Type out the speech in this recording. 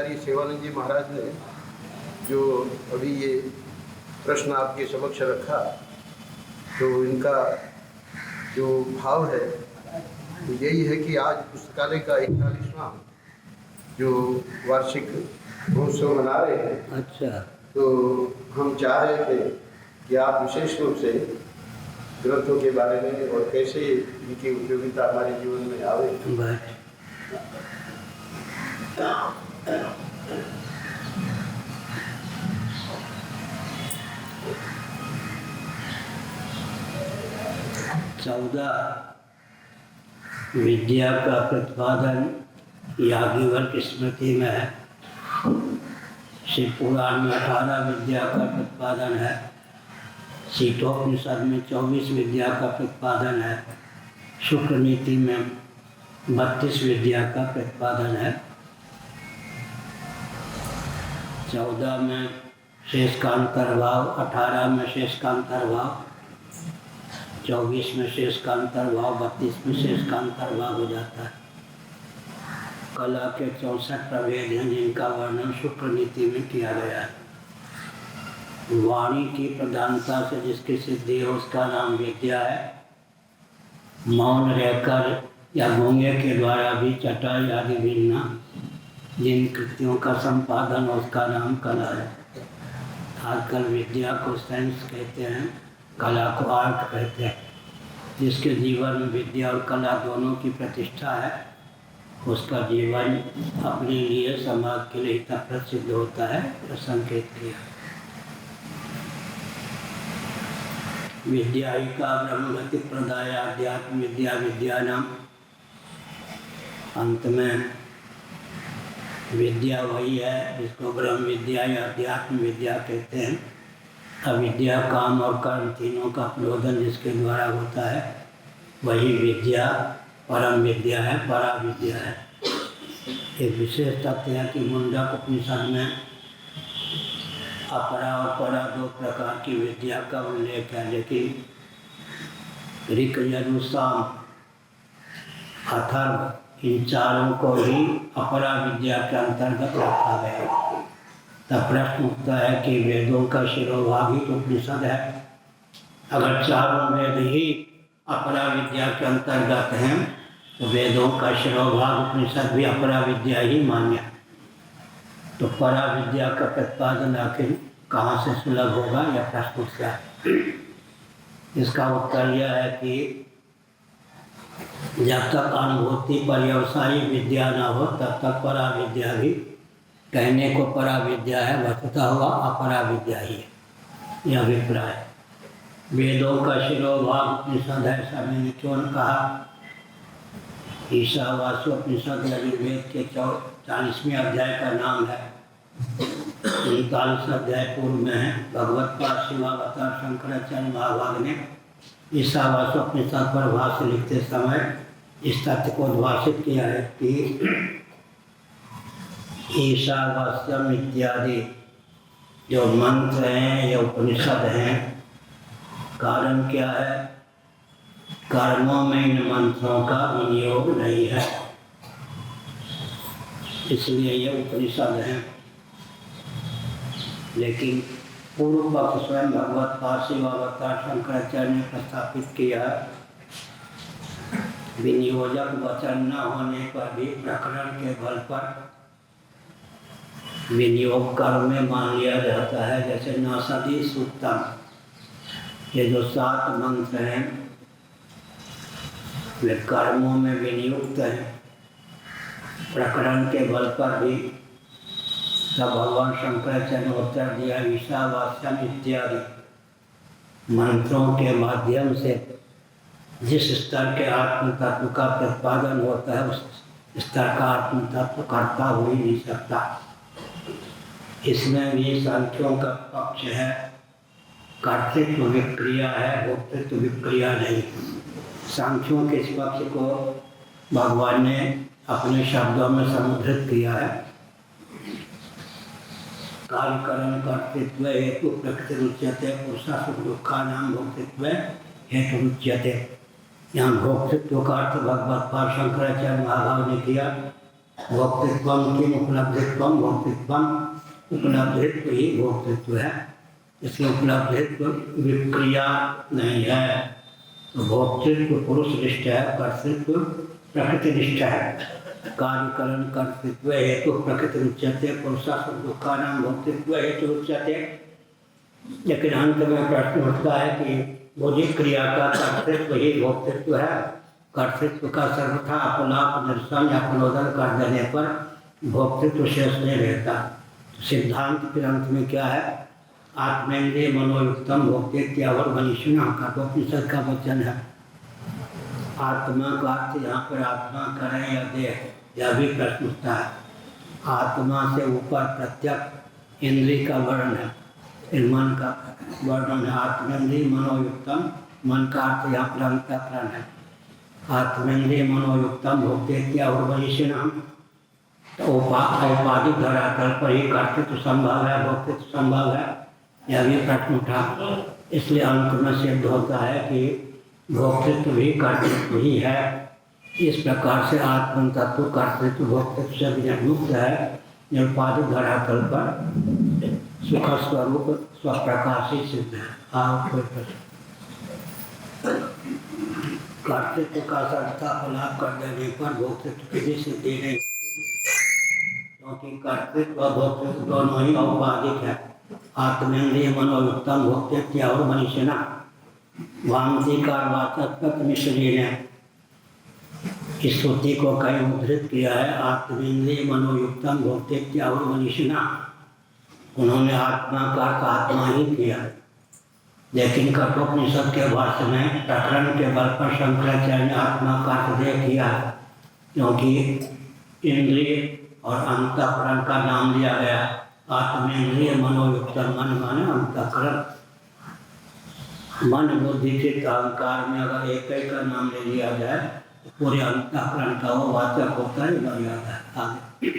आचार्य सेवानंद जी महाराज ने जो अभी ये प्रश्न आपके समक्ष रखा, तो इनका जो भाव है तो यही है कि आज पुस्तकालय का 41वां जो वार्षिक महोत्सव मना रहे हैं। अच्छा। तो हम चाह रहे थे कि आप विशेष रूप से ग्रंथों के बारे में और कैसे इनकी उपयोगिता हमारे जीवन में आवे। चौदह विद्या का प्रतिपादन याज्ञवल्क्य स्मृति में है। शिव पुराण में 18 विद्या का प्रतिपादन है। शीतोपनिषद में 24 विद्या का प्रतिपादन है। शुक्र नीति में 32 विद्या का प्रतिपादन है। 14 में शेष का अंतर्भाव, 18 में शेष का अंतर्भाव, 24 में शेष का अंतर्भाव, 32 में शेष का अंतर्भाव हो जाता है। कला के 64 प्रभेद हैं जिनका वर्णन शुक्र नीति में किया गया है। वाणी की प्रधानता से जिसकी सिद्धि है उसका नाम विद्या है। मौन रहकर या गूंगे के द्वारा भी चटाई आदि बीनना जिन कृतियों का संपादन उसका नाम कला है। आजकल विद्या को साइंस कहते हैं, कला को आर्ट कहते हैं। जिसके जीवन में विद्या और कला दोनों की प्रतिष्ठा है उसका जीवन अपने लिए समाज के लिए हितप्रद सिद्ध होता है। संकेत किया विद्या ही का ब्रह्मगति प्रदाय अध्यात्म विद्या विद्यानाम। अंत में विद्या वही है जिसको ब्रह्म विद्या या अध्यात्म विद्या कहते हैं। अविद्या काम और कर्म तीनों का प्रबोधन जिसके द्वारा होता है वही विद्या परम विद्या है, परा विद्या है। एक विशेष तथ्य है कि मुंडक उपनिषद में अपरा और परा दो प्रकार की विद्या का उल्लेख है, लेकिन ऋक यजु साम अथर्व इन चारों को ही अपरा विद्या के अंतर्गत रखा गया। तब प्रश्न उठता है कि वेदों का शिरोभाग ही तो उपनिषद है। अगर चारों वेद ही अपरा विद्या के अंतर्गत हैं तो वेदों का शिरोभाग उपनिषद भी अपरा विद्या ही मान्य। तो परा विद्या का प्रतिपादन आखिर कहाँ से सुलभ होगा यह प्रश्न उठता है। इसका उत्तर यह है कि जब तक अनुभूति पर्यवसायी विद्या न हो तब तक परा विद्या भी कहने को परा विद्या है, वस्तुतः हुआ अपरा विद्या ही है। यह अभिप्राय है। वेदों का शिरोभाग उपनिषद है, ऐसा मैंने क्यों न कहा। ईशावास्योपनिषद यजुर्वेद के 40वें अध्याय का नाम है। 39 अध्याय पूर्व में है। भगवत पाद शिवावतार शंकराचार्य महाभाग ने ईशावास्योपनिषद पर भाष्य लिखते समय इस तथ्य को उद्भाषित किया है कि ईशावास्यम इत्यादि जो मंत्र हैं या उपनिषद हैं, कारण क्या है? कर्मों में इन मंत्रों का विनियोग नहीं है, इसलिए ये उपनिषद हैं। लेकिन पूर्व पक्ष स्वयं भगवत पाद शिवावतार शंकराचार्य ने प्रस्थापित किया, विनियोजक वचन न होने पर भी प्रकरण के बल पर विनियोग कर्म में मान लिया जाता है। जैसे नासदी सूक्तम, ये जो 7 मंत्र हैं वे कर्मों में विनियुक्त हैं। प्रकरण के बल पर भी तब भगवान शंकराचार्य ने उत्तर दिया ईशावास्यम इत्यादि मंत्रों के माध्यम से जिस स्तर के आत्म तत्व का प्रतिपादन होता है उस स्तर का आत्म तत्व करता हो ही नहीं सकता। इसमें भी सांख्यों का पक्ष है, कर्तृत्व विक्रिया है, भोक्तृत्व विक्रिया नहीं। सांख्यों के इस पक्ष को भगवान ने अपने शब्दों में समुद्रित किया है। कार्यकरण कर्तृत्व हेतु प्रकृति रुच्यते पुरुषा सुख दुखा नाम भोक्तृत्व हेतु रुच्यते। यहाँ भोक्तृत्व का अर्थ भगवत पाद शंकराचार्य महाभाग ने किया भोक्तृत्वम किम उपलब्धित्वम भोक्तृत्वम, उपलब्धित्व ही भोक्तृत्व है, इसलिए उपलब्धित्व विक्रिया नहीं है। तो भोक्तृत्व पुरुषनिष्ठ है, कर्तृत्व प्रकृतिनिष्ठ है। कार्यकरण कर्तृत्व हेतु प्रकृति उच्यते, पुरुषार्थ दुःखानां भोक्तृत्व हेतु उच्यते। लेकिन अंत में प्रश्न उठता है कि बुद्धि क्रिया का कर्तृत्व ही भोक्तृत्व है, कर्तृत्व का सर्वथा अपलाप निरसन या प्रनोदन कर देने पर भोक्तृत्व शेष नहीं रहता। तो सिद्धांत के अंत में क्या है, आत्मेन्द्रिय मनोयुक्तम भोक्तृत्यावर मनीषिणः कठोपनिषद का वचन है। आत्मा का अर्थ यहाँ पर आत्मा करें या देह, यह भी प्रश्न उठता है। आत्मा से ऊपर प्रत्यक्ष इंद्रिय का वर्णन है, मन का वर्णन है। आत्मेन्द्रिय मनोयुक्तम, मन का अर्थ यहाँ पर अंतःकरण है। आत्मेन्द्रिय मनोयुक्तम भोक्तृत्यावर मनीषिणः, तो औपाधिक धरातल पर ही कर्तृत्व संभव है, भोक्तृत्व संभव है, यह भी प्रश्न उठा। इसलिए अंत में सिद्ध होता है कि भोक्तृत्व भी कर्तृत्व ही है। इस प्रकार से आत्म तत्व कर्तृत्व भोक्तृत्व से विमुक्त है, निरुपाधिक धरातल पर सुख स्वरूप स्वप्रकाशी सिद्ध है। कोई प्रश्न? कर्तृत्व का सर्वथा अपलाप कर देने पर भोक्तृत्व की भी सिद्धि नहीं, क्योंकि कर्तृत्व और भोक्तृत्व दोनों ही औपाधिक है। आत्मेन्द्रिय मनोयुक्तम भोक्तृत्यावर मनीषिणः, वामतिकार वाचस्पत मिश्र जी ने इस श्रुति को कहीं उद्धृत किया है, आत्मेन्द्रिय मनोयुक्तम भोक्तृत्यावर मनीषिणः। उन्होंने आत्मा का अर्थ आत्मा ही किया, लेकिन कठोपनिषद के भाष्य में प्रकरण के बल पर शंकराचार्य ने आत्मा का अर्थ देह किया, क्योंकि इंद्रिय और अंतःकरण का नाम लिया गया। आत्मेन्द्रिय मनोयुक्त, मन माने अंतःकरण। मन बुद्धि चित्त अहंकार में अगर एक ही का नाम ले लिया जाए तो पूरे अंतःकरण का वो वाचक होता है, मर्यादा है। आगे